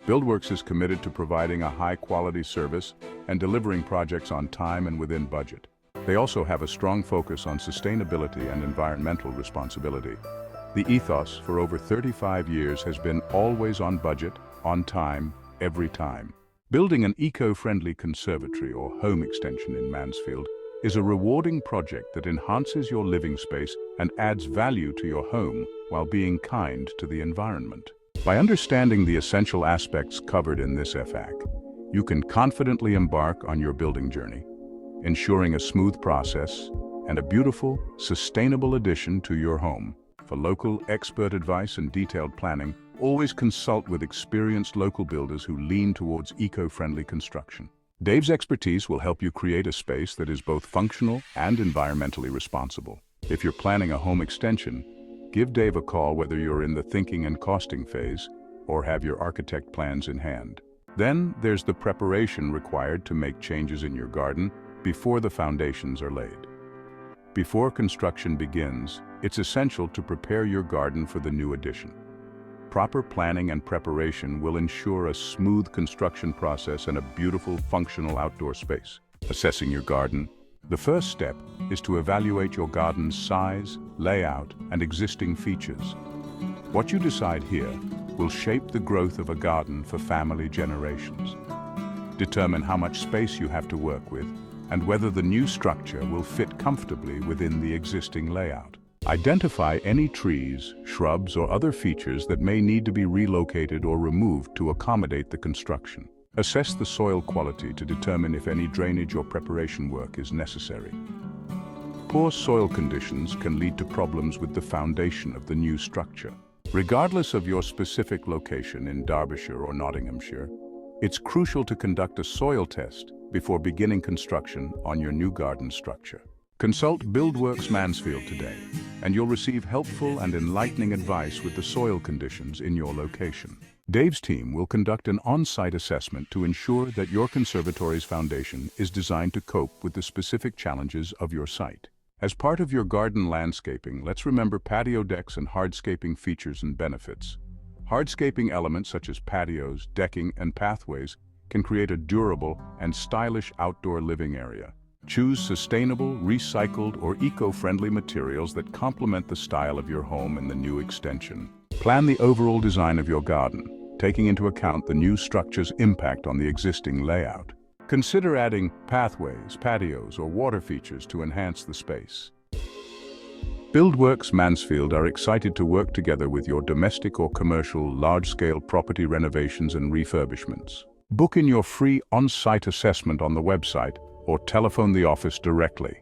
Buildworks is committed to providing a high-quality service and delivering projects on time and within budget. They also have a strong focus on sustainability and environmental responsibility. The ethos for over 35 years has been always on budget, on time, every time. Building an eco-friendly conservatory or home extension in Mansfield is a rewarding project that enhances your living space and adds value to your home while being kind to the environment. By understanding the essential aspects covered in this FAQ, you can confidently embark on your building journey, ensuring a smooth process and a beautiful, sustainable addition to your home. For local expert advice and detailed planning, always consult with experienced local builders who lean towards eco-friendly construction. Dave's expertise will help you create a space that is both functional and environmentally responsible. If you're planning a home extension, give Dave a call whether you're in the thinking and costing phase or have your architect plans in hand. Then there's the preparation required to make changes in your garden before the foundations are laid. Before construction begins, it's essential to prepare your garden for the new addition. Proper planning and preparation will ensure a smooth construction process and a beautiful, functional outdoor space. Assessing your garden. The first step is to evaluate your garden's size, layout, and existing features. What you decide here will shape the growth of a garden for family generations. Determine how much space you have to work with and whether the new structure will fit comfortably within the existing layout. Identify any trees, shrubs, or other features that may need to be relocated or removed to accommodate the construction. Assess the soil quality to determine if any drainage or preparation work is necessary. Poor soil conditions can lead to problems with the foundation of the new structure. Regardless of your specific location in Derbyshire or Nottinghamshire, it's crucial to conduct a soil test before beginning construction on your new garden structure. Consult Buildworks Mansfield today, and you'll receive helpful and enlightening advice with the soil conditions in your location. Dave's team will conduct an on-site assessment to ensure that your conservatory's foundation is designed to cope with the specific challenges of your site. As part of your garden landscaping, let's remember patio decks and hardscaping features and benefits. Hardscaping elements such as patios, decking, and pathways can create a durable and stylish outdoor living area. Choose sustainable, recycled, or eco-friendly materials that complement the style of your home and the new extension. Plan the overall design of your garden, taking into account the new structure's impact on the existing layout. Consider adding pathways, patios, or water features to enhance the space. Buildworks Mansfield are excited to work together with your domestic or commercial large-scale property renovations and refurbishments. Book in your free on-site assessment on the website or telephone the office directly.